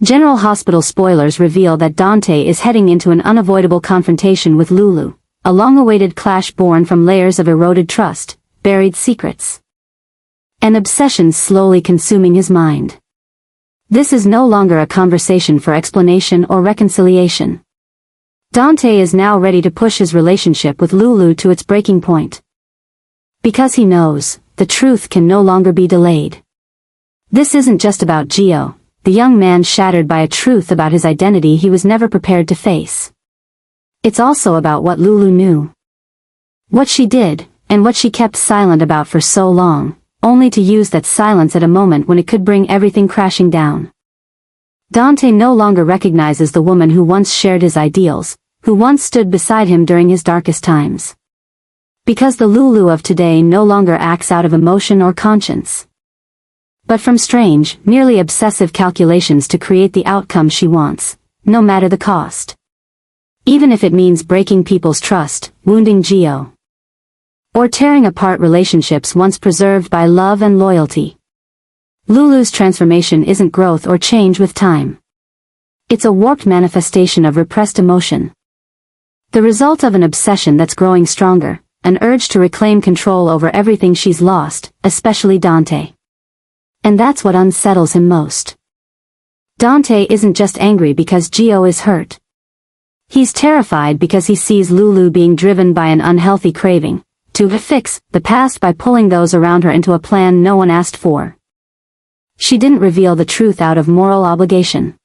General Hospital spoilers reveal that Dante is heading into an unavoidable confrontation with Lulu, a long-awaited clash born from layers of eroded trust, buried secrets, and obsessions slowly consuming his mind. This is no longer a conversation for explanation or reconciliation. Dante is now ready to push his relationship with Lulu to its breaking point. Because he knows, the truth can no longer be delayed. This isn't just about Gio, the young man shattered by a truth about his identity he was never prepared to face. It's also about what Lulu knew. What she did, and what she kept silent about for so long, only to use that silence at a moment when it could bring everything crashing down. Dante no longer recognizes the woman who once shared his ideals, who once stood beside him during his darkest times. Because the Lulu of today no longer acts out of emotion or conscience, but from strange, nearly obsessive calculations to create the outcome she wants, no matter the cost. Even if it means breaking people's trust, wounding Gio, or tearing apart relationships once preserved by love and loyalty. Lulu's transformation isn't growth or change with time. It's a warped manifestation of repressed emotion. The result of an obsession that's growing stronger, an urge to reclaim control over everything she's lost, especially Dante. And that's what unsettles him most. Dante isn't just angry because Gio is hurt. He's terrified because he sees Lulu being driven by an unhealthy craving to fix the past by pulling those around her into a plan no one asked for. She didn't reveal the truth out of moral obligation.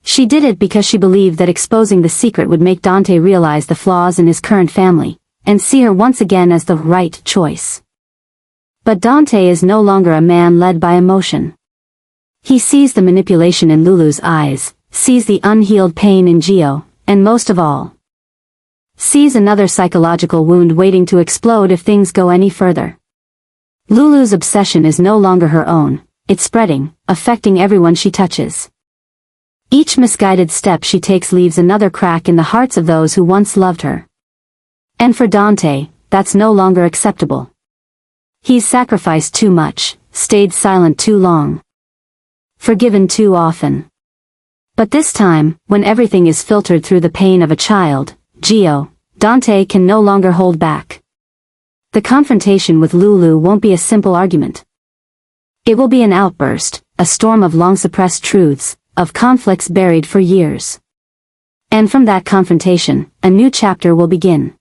She did it because she believed that exposing the secret would make Dante realize the flaws in his current family, and see her once again as the right choice. But Dante is no longer a man led by emotion. He sees the manipulation in Lulu's eyes, sees the unhealed pain in Gio, and most of all, sees another psychological wound waiting to explode if things go any further. Lulu's obsession is no longer her own, it's spreading, affecting everyone she touches. Each misguided step she takes leaves another crack in the hearts of those who once loved her. And for Dante, that's no longer acceptable. He's sacrificed too much, stayed silent too long, forgiven too often. But this time, when everything is filtered through the pain of a child, Gio, Dante can no longer hold back. The confrontation with Lulu won't be a simple argument. It will be an outburst, a storm of long-suppressed truths, of conflicts buried for years. And from that confrontation, a new chapter will begin.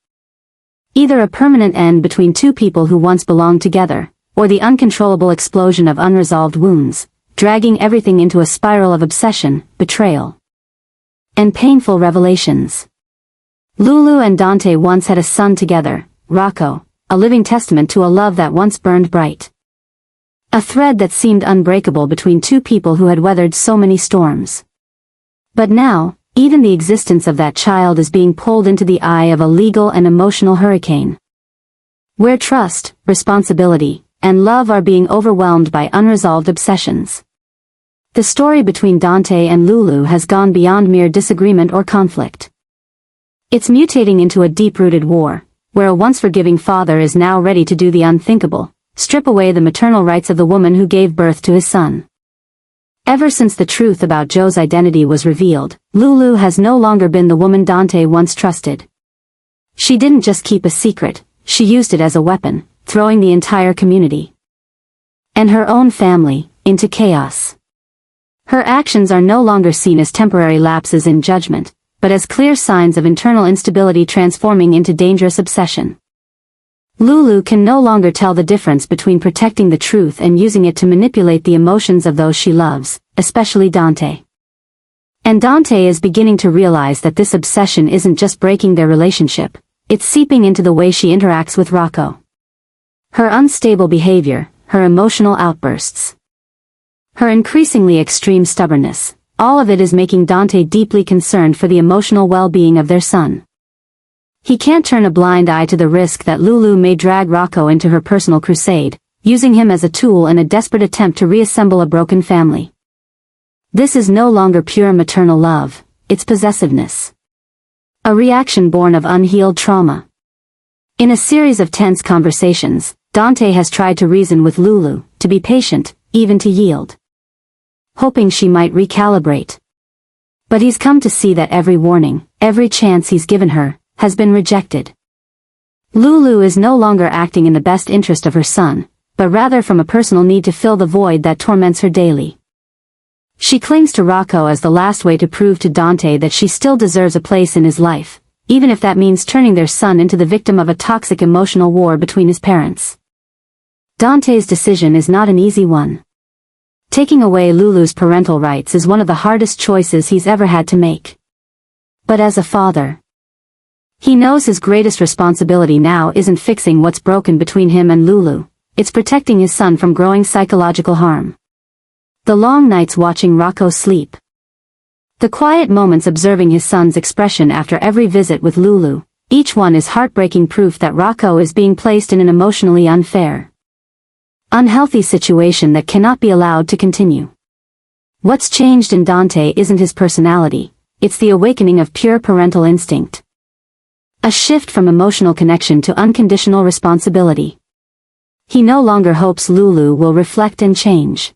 Either a permanent end between two people who once belonged together, or the uncontrollable explosion of unresolved wounds, dragging everything into a spiral of obsession, betrayal, and painful revelations. Lulu and Dante once had a son together, Rocco, a living testament to a love that once burned bright. A thread that seemed unbreakable between two people who had weathered so many storms. But now, even the existence of that child is being pulled into the eye of a legal and emotional hurricane, where trust, responsibility, and love are being overwhelmed by unresolved obsessions. The story between Dante and Lulu has gone beyond mere disagreement or conflict. It's mutating into a deep-rooted war, where a once forgiving father is now ready to do the unthinkable, strip away the maternal rights of the woman who gave birth to his son. Ever since the truth about Joe's identity was revealed, Lulu has no longer been the woman Dante once trusted. She didn't just keep a secret, she used it as a weapon, throwing the entire community and her own family into chaos. Her actions are no longer seen as temporary lapses in judgment, but as clear signs of internal instability transforming into dangerous obsession. Lulu can no longer tell the difference between protecting the truth and using it to manipulate the emotions of those she loves, especially Dante. And Dante is beginning to realize that this obsession isn't just breaking their relationship, it's seeping into the way she interacts with Rocco. Her unstable behavior, her emotional outbursts, her increasingly extreme stubbornness, all of it is making Dante deeply concerned for the emotional well-being of their son. He can't turn a blind eye to the risk that Lulu may drag Rocco into her personal crusade, using him as a tool in a desperate attempt to reassemble a broken family. This is no longer pure maternal love, it's possessiveness. A reaction born of unhealed trauma. In a series of tense conversations, Dante has tried to reason with Lulu, to be patient, even to yield. hoping she might recalibrate. But he's come to see that every warning, every chance he's given her, has been rejected. Lulu is no longer acting in the best interest of her son, but rather from a personal need to fill the void that torments her daily. She clings to Rocco as the last way to prove to Dante that she still deserves a place in his life, even if that means turning their son into the victim of a toxic emotional war between his parents. Dante's decision is not an easy one. Taking away Lulu's parental rights is one of the hardest choices he's ever had to make. But as a father, he knows his greatest responsibility now isn't fixing what's broken between him and Lulu, it's protecting his son from growing psychological harm. The long nights watching Rocco sleep. The quiet moments observing his son's expression after every visit with Lulu, each one is heartbreaking proof that Rocco is being placed in an emotionally unfair, unhealthy situation that cannot be allowed to continue. What's changed in Dante isn't his personality, it's the awakening of pure parental instinct. A shift from emotional connection to unconditional responsibility. He no longer hopes Lulu will reflect and change.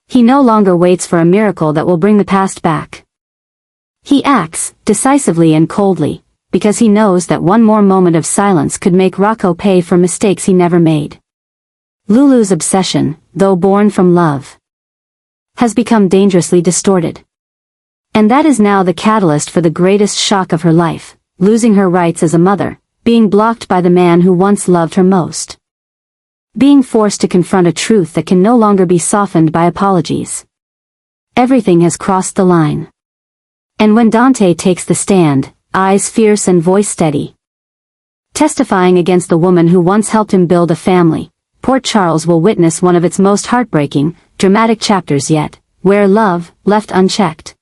He no longer waits for a miracle that will bring the past back. He acts, decisively and coldly, because he knows that one more moment of silence could make Rocco pay for mistakes he never made. Lulu's obsession, though born from love, has become dangerously distorted. And that is now the catalyst for the greatest shock of her life, losing her rights as a mother, being blocked by the man who once loved her most. Being forced to confront a truth that can no longer be softened by apologies. Everything has crossed the line. And when Dante takes the stand, eyes fierce and voice steady, testifying against the woman who once helped him build a family, Port Charles will witness one of its most heartbreaking, dramatic chapters yet, where love, left unchecked,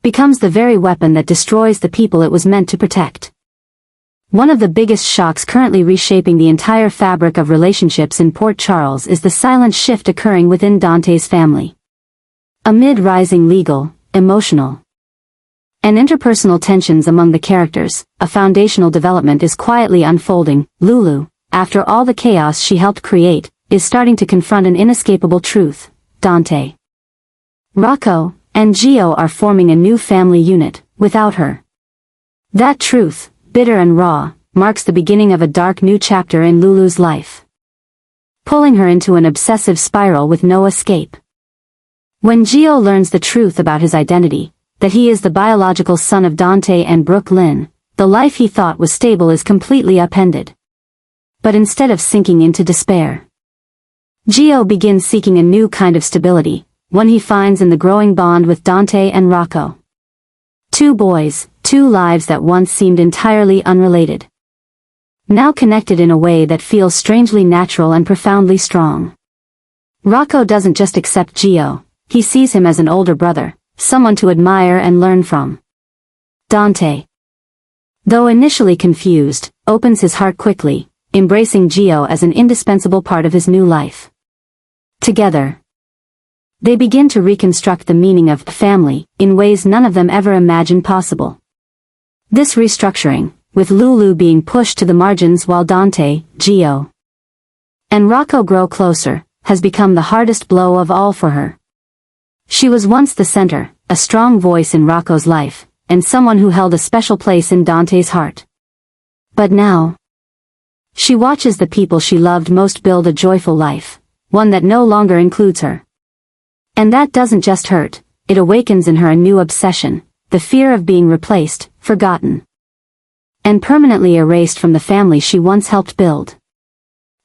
becomes the very weapon that destroys the people it was meant to protect. One of the biggest shocks currently reshaping the entire fabric of relationships in Port Charles is the silent shift occurring within Dante's family. Amid rising legal, emotional, and interpersonal tensions among the characters, a foundational development is quietly unfolding. Lulu, after all the chaos she helped create, is starting to confront an inescapable truth. Dante, Rocco, and Gio are forming a new family unit, without her. That truth, bitter and raw, marks the beginning of a dark new chapter in Lulu's life, pulling her into an obsessive spiral with no escape. When Gio learns the truth about his identity, that he is the biological son of Dante and Brooke Lynn, the life he thought was stable is completely upended. But instead of sinking into despair, Gio begins seeking a new kind of stability, one he finds in the growing bond with Dante and Rocco. Two boys, two lives that once seemed entirely unrelated, now connected in a way that feels strangely natural and profoundly strong. Rocco doesn't just accept Gio, he sees him as an older brother, someone to admire and learn from. Dante, though initially confused, opens his heart quickly, embracing Gio as an indispensable part of his new life. Together, they begin to reconstruct the meaning of family in ways none of them ever imagined possible. This restructuring, with Lulu being pushed to the margins while Dante, Gio, and Rocco grow closer, has become the hardest blow of all for her. She was once the center, a strong voice in Rocco's life, and someone who held a special place in Dante's heart. But now, she watches the people she loved most build a joyful life, one that no longer includes her. And that doesn't just hurt, it awakens in her a new obsession, the fear of being replaced, forgotten, and permanently erased from the family she once helped build.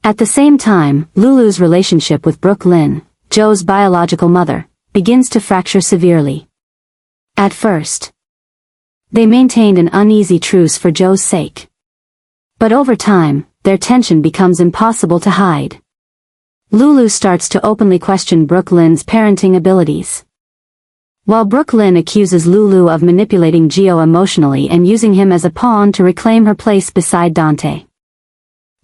At the same time, Lulu's relationship with Brooke Lynn, Joe's biological mother, begins to fracture severely. At first, they maintained an uneasy truce for Joe's sake. But over time, their tension becomes impossible to hide. Lulu starts to openly question Brooke Lynn's parenting abilities, while Brooke Lynn accuses Lulu of manipulating Gio emotionally and using him as a pawn to reclaim her place beside Dante.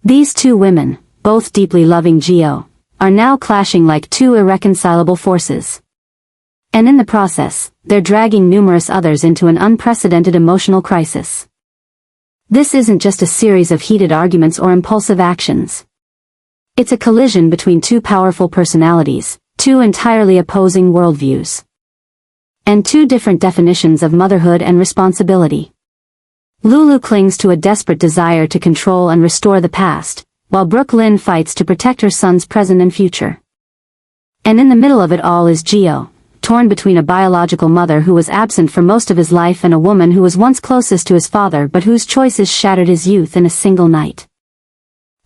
These two women, both deeply loving Gio, are now clashing like two irreconcilable forces. And in the process, they're dragging numerous others into an unprecedented emotional crisis. This isn't just a series of heated arguments or impulsive actions. It's a collision between two powerful personalities, two entirely opposing worldviews. And two different definitions of motherhood and responsibility. Lulu clings to a desperate desire to control and restore the past, while Brooklyn fights to protect her son's present and future. And in the middle of it all is Gio, torn between a biological mother who was absent for most of his life and a woman who was once closest to his father but whose choices shattered his youth in a single night.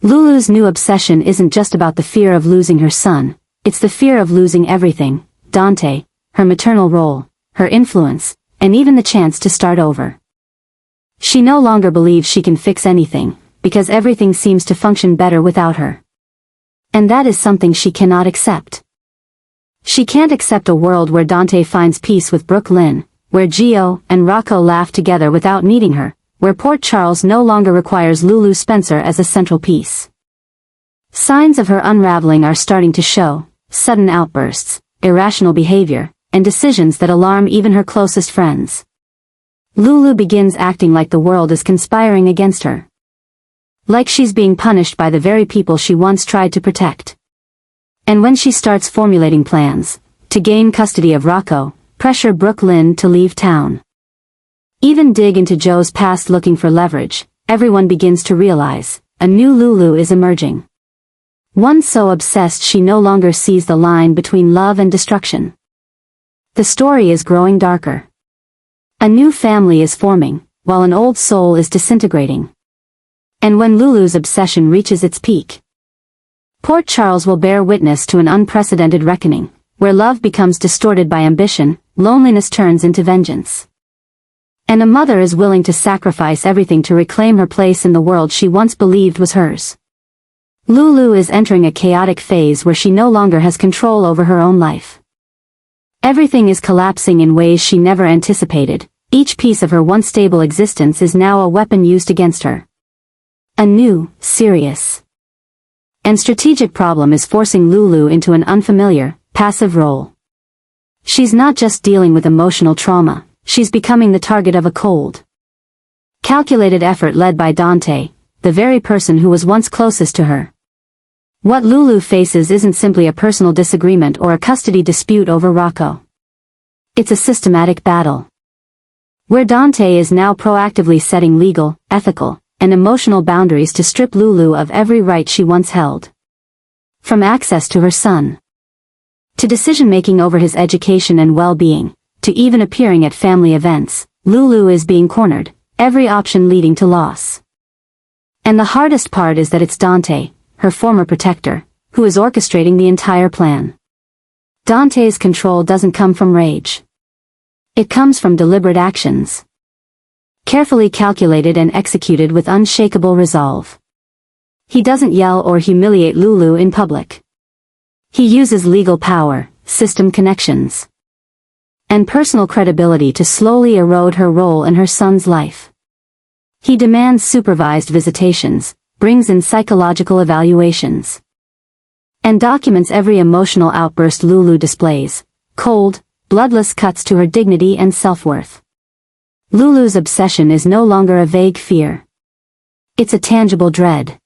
Lulu's new obsession isn't just about the fear of losing her son, it's the fear of losing everything: Dante, her maternal role, her influence, and even the chance to start over. She no longer believes she can fix anything, because everything seems to function better without her. And that is something she cannot accept. She can't accept a world where Dante finds peace with Brooklyn, where Gio and Rocco laugh together without needing her, where Port Charles no longer requires Lulu Spencer as a central piece. Signs of her unraveling are starting to show: sudden outbursts, irrational behavior, and decisions that alarm even her closest friends. Lulu begins acting like the world is conspiring against her. Like she's being punished by the very people she once tried to protect. And when she starts formulating plans to gain custody of Rocco, pressure Brooklyn to leave town, even dig into Joe's past looking for leverage, everyone begins to realize a new Lulu is emerging. One so obsessed she no longer sees the line between love and destruction. The story is growing darker. A new family is forming, while an old soul is disintegrating. And when Lulu's obsession reaches its peak, Port Charles will bear witness to an unprecedented reckoning, where love becomes distorted by ambition, loneliness turns into vengeance. And a mother is willing to sacrifice everything to reclaim her place in the world she once believed was hers. Lulu is entering a chaotic phase where she no longer has control over her own life. Everything is collapsing in ways she never anticipated. Each piece of her once stable existence is now a weapon used against her. A new, serious, and strategic problem is forcing Lulu into an unfamiliar, passive role. She's not just dealing with emotional trauma, she's becoming the target of a cold, calculated effort led by Dante, the very person who was once closest to her. What Lulu faces isn't simply a personal disagreement or a custody dispute over Rocco. It's a systematic battle, where Dante is now proactively setting legal, ethical, and emotional boundaries to strip Lulu of every right she once held. From access to her son, to decision-making over his education and well-being, to even appearing at family events, Lulu is being cornered, every option leading to loss. And the hardest part is that it's Dante, her former protector, who is orchestrating the entire plan. Dante's control doesn't come from rage. It comes from deliberate actions, carefully calculated and executed with unshakable resolve. He doesn't yell or humiliate Lulu in public. He uses legal power, system connections, and personal credibility to slowly erode her role in her son's life. He demands supervised visitations, brings in psychological evaluations, and documents every emotional outburst Lulu displays, cold, bloodless cuts to her dignity and self-worth. Lulu's obsession is no longer a vague fear. It's a tangible dread,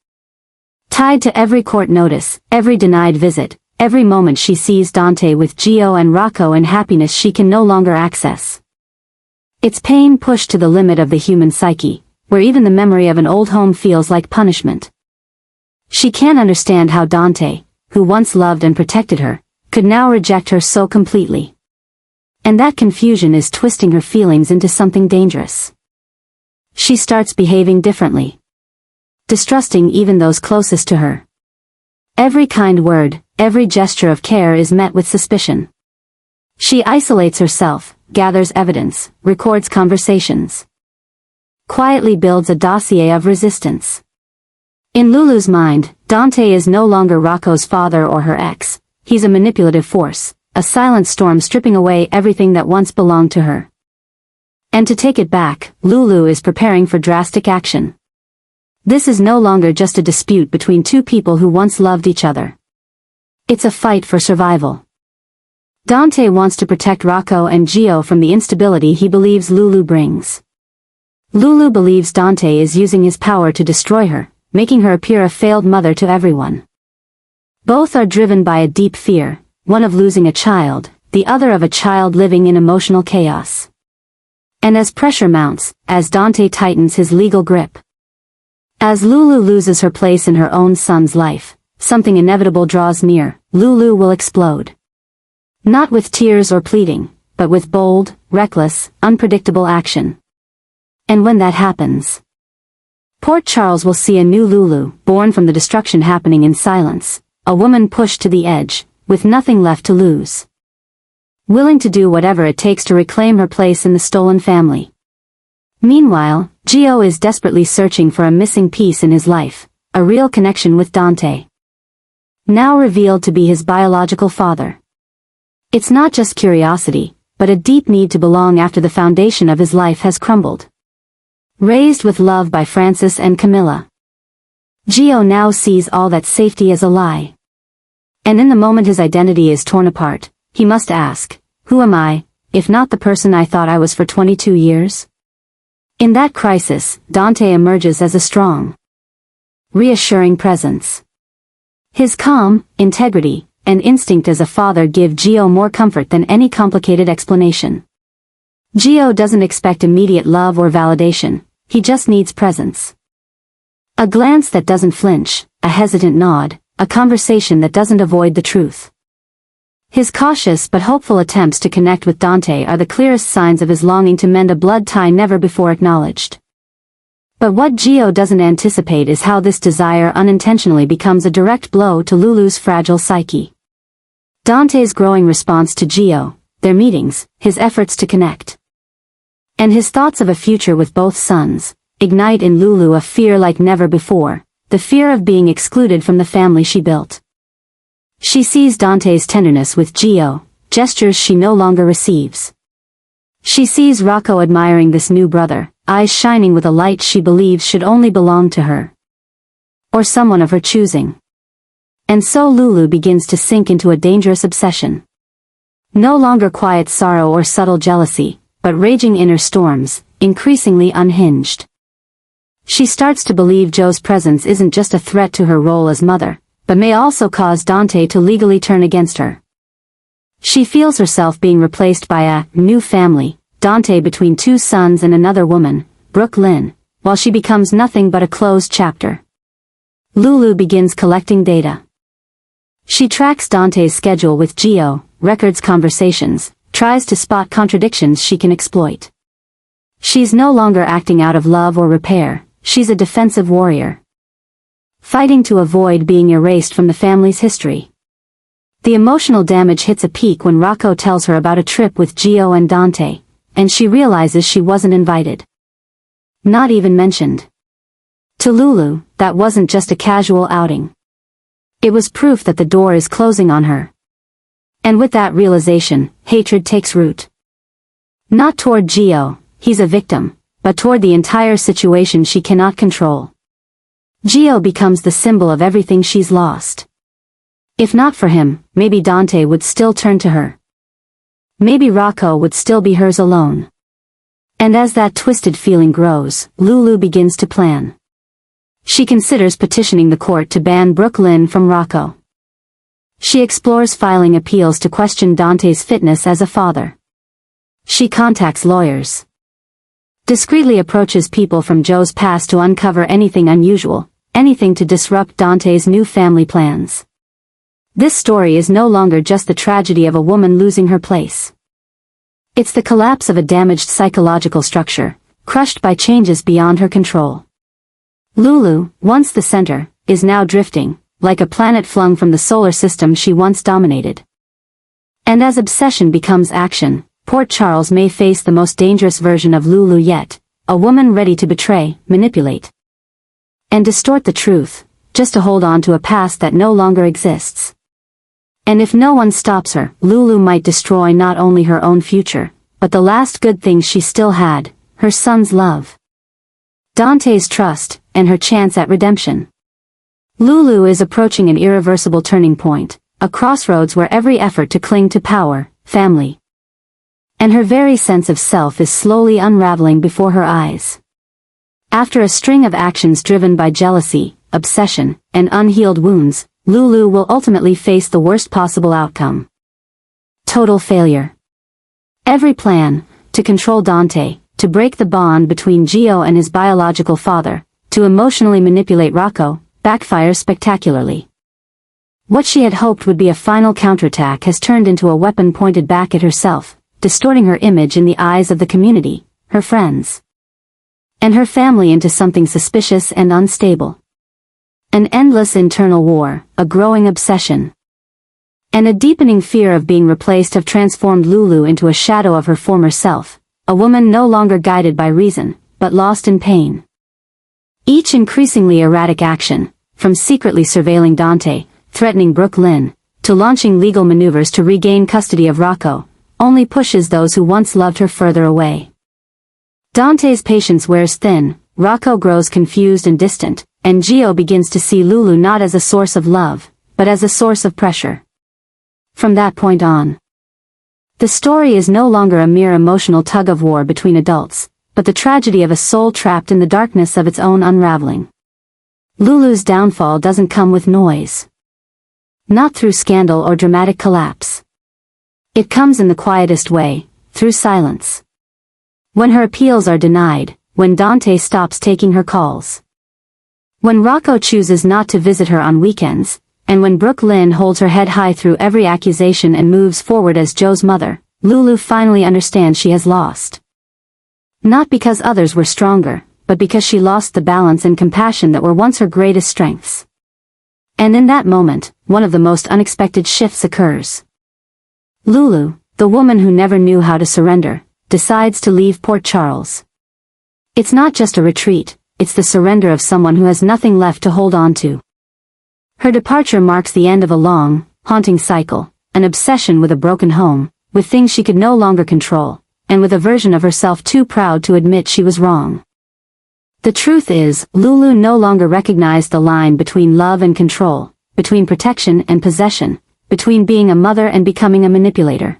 tied to every court notice, every denied visit, every moment she sees Dante with Gio and Rocco in happiness she can no longer access. It's pain pushed to the limit of the human psyche, where even the memory of an old home feels like punishment. She can't understand how Dante, who once loved and protected her, could now reject her so completely. And that confusion is twisting her feelings into something dangerous. She starts behaving differently, distrusting even those closest to her. Every kind word, every gesture of care is met with suspicion. She isolates herself, gathers evidence, records conversations, quietly builds a dossier of resistance. In Lulu's mind, Dante is no longer Rocco's father or her ex. He's a manipulative force, a silent storm stripping away everything that once belonged to her. And to take it back, Lulu is preparing for drastic action. This is no longer just a dispute between two people who once loved each other. It's a fight for survival. Dante wants to protect Rocco and Gio from the instability he believes Lulu brings. Lulu believes Dante is using his power to destroy her, making her appear a failed mother to everyone. Both are driven by a deep fear, one of losing a child, the other of a child living in emotional chaos. And as pressure mounts, as Dante tightens his legal grip, as Lulu loses her place in her own son's life, something inevitable draws near. Lulu will explode. Not with tears or pleading, but with bold, reckless, unpredictable action. And when that happens, Port Charles will see a new Lulu, born from the destruction happening in silence, a woman pushed to the edge, with nothing left to lose. Willing to do whatever it takes to reclaim her place in the stolen family. Meanwhile, Gio is desperately searching for a missing piece in his life, a real connection with Dante. Now revealed to be his biological father. It's not just curiosity, but a deep need to belong after the foundation of his life has crumbled. Raised with love by Francis and Camilla, Gio now sees all that safety as a lie. And in the moment his identity is torn apart, he must ask, who am I, if not the person I thought I was for 22 years? In that crisis, Dante emerges as a strong, reassuring presence. His calm, integrity, and instinct as a father give Gio more comfort than any complicated explanation. Gio doesn't expect immediate love or validation, he just needs presence. A glance that doesn't flinch, a hesitant nod, a conversation that doesn't avoid the truth. His cautious but hopeful attempts to connect with Dante are the clearest signs of his longing to mend a blood tie never before acknowledged. But what Gio doesn't anticipate is how this desire unintentionally becomes a direct blow to Lulu's fragile psyche. Dante's growing response to Gio, their meetings, his efforts to connect, and his thoughts of a future with both sons, ignite in Lulu a fear like never before, the fear of being excluded from the family she built. She sees Dante's tenderness with Gio, gestures she no longer receives. She sees Rocco admiring this new brother, eyes shining with a light she believes should only belong to her, or someone of her choosing. And so Lulu begins to sink into a dangerous obsession. No longer quiet sorrow or subtle jealousy, but raging inner storms, increasingly unhinged. She starts to believe Joe's presence isn't just a threat to her role as mother, but may also cause Dante to legally turn against her. She feels herself being replaced by a new family, Dante between two sons and another woman, Brooke Lynn, while she becomes nothing but a closed chapter. Lulu begins collecting data. She tracks Dante's schedule with Gio, records conversations, tries to spot contradictions she can exploit. She's no longer acting out of love or repair, she's a defensive warrior, fighting to avoid being erased from the family's history. The emotional damage hits a peak when Rocco tells her about a trip with Gio and Dante, and she realizes she wasn't invited. Not even mentioned. To Lulu, that wasn't just a casual outing. It was proof that the door is closing on her. And with that realization, hatred takes root. Not toward Gio, he's a victim, but toward the entire situation she cannot control. Gio becomes the symbol of everything she's lost. If not for him, maybe Dante would still turn to her. Maybe Rocco would still be hers alone. And as that twisted feeling grows, Lulu begins to plan. She considers petitioning the court to ban Brooke Lynn from Rocco. She explores filing appeals to question Dante's fitness as a father. She contacts lawyers. Discreetly approaches people from Joe's past to uncover anything unusual, anything to disrupt Dante's new family plans. This story is no longer just the tragedy of a woman losing her place. It's the collapse of a damaged psychological structure, crushed by changes beyond her control. Lulu, once the center, is now drifting, like a planet flung from the solar system she once dominated. And as obsession becomes action, Port Charles may face the most dangerous version of Lulu yet, a woman ready to betray, manipulate, and distort the truth, just to hold on to a past that no longer exists. And if no one stops her, Lulu might destroy not only her own future, but the last good things she still had, her son's love, Dante's trust, and her chance at redemption. Lulu is approaching an irreversible turning point, a crossroads where every effort to cling to power, family, and her very sense of self is slowly unraveling before her eyes. After a string of actions driven by jealousy, obsession, and unhealed wounds, Lulu will ultimately face the worst possible outcome. Total failure. Every plan, to control Dante, to break the bond between Gio and his biological father, to emotionally manipulate Rocco, backfires spectacularly. What she had hoped would be a final counterattack has turned into a weapon pointed back at herself, distorting her image in the eyes of the community, her friends, and her family into something suspicious and unstable. An endless internal war, a growing obsession, and a deepening fear of being replaced have transformed Lulu into a shadow of her former self, a woman no longer guided by reason, but lost in pain. Each increasingly erratic action, from secretly surveilling Dante, threatening Brooklyn, to launching legal maneuvers to regain custody of Rocco, only pushes those who once loved her further away. Dante's patience wears thin, Rocco grows confused and distant, and Gio begins to see Lulu not as a source of love, but as a source of pressure. From that point on, the story is no longer a mere emotional tug-of-war between adults, but the tragedy of a soul trapped in the darkness of its own unraveling. Lulu's downfall doesn't come with noise. Not through scandal or dramatic collapse. It comes in the quietest way, through silence. When her appeals are denied, when Dante stops taking her calls, when Rocco chooses not to visit her on weekends, and when Brooklyn holds her head high through every accusation and moves forward as Joe's mother, Lulu finally understands she has lost. Not because others were stronger, but because she lost the balance and compassion that were once her greatest strengths. And in that moment, one of the most unexpected shifts occurs. Lulu, the woman who never knew how to surrender, decides to leave Port Charles. It's not just a retreat, it's the surrender of someone who has nothing left to hold on to. Her departure marks the end of a long, haunting cycle, an obsession with a broken home, with things she could no longer control, and with a version of herself too proud to admit she was wrong. The truth is, Lulu no longer recognized the line between love and control, between protection and possession, between being a mother and becoming a manipulator.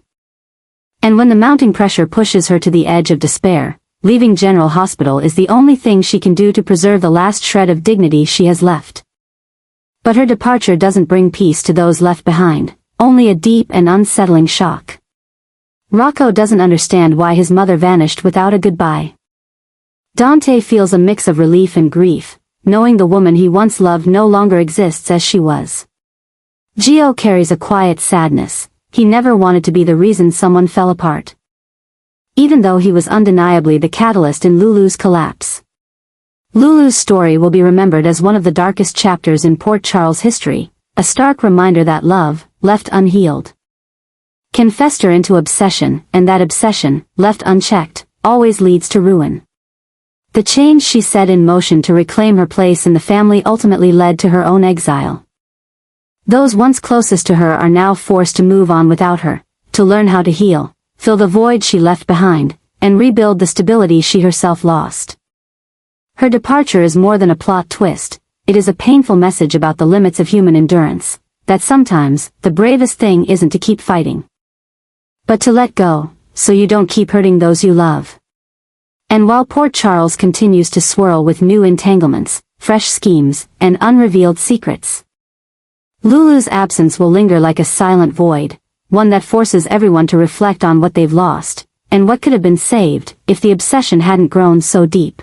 And when the mounting pressure pushes her to the edge of despair, leaving General Hospital is the only thing she can do to preserve the last shred of dignity she has left. But her departure doesn't bring peace to those left behind, only a deep and unsettling shock. Rocco doesn't understand why his mother vanished without a goodbye. Dante feels a mix of relief and grief, knowing the woman he once loved no longer exists as she was. Gio carries a quiet sadness. He never wanted to be the reason someone fell apart, even though he was undeniably the catalyst in Lulu's collapse. Lulu's story will be remembered as one of the darkest chapters in Port Charles' history, a stark reminder that love, left unhealed, can fester into obsession, and that obsession, left unchecked, always leads to ruin. The change she set in motion to reclaim her place in the family ultimately led to her own exile. Those once closest to her are now forced to move on without her, to learn how to heal, fill the void she left behind, and rebuild the stability she herself lost. Her departure is more than a plot twist, it is a painful message about the limits of human endurance, that sometimes, the bravest thing isn't to keep fighting, but to let go, so you don't keep hurting those you love. And while Port Charles continues to swirl with new entanglements, fresh schemes, and unrevealed secrets, Lulu's absence will linger like a silent void, one that forces everyone to reflect on what they've lost, and what could have been saved, if the obsession hadn't grown so deep.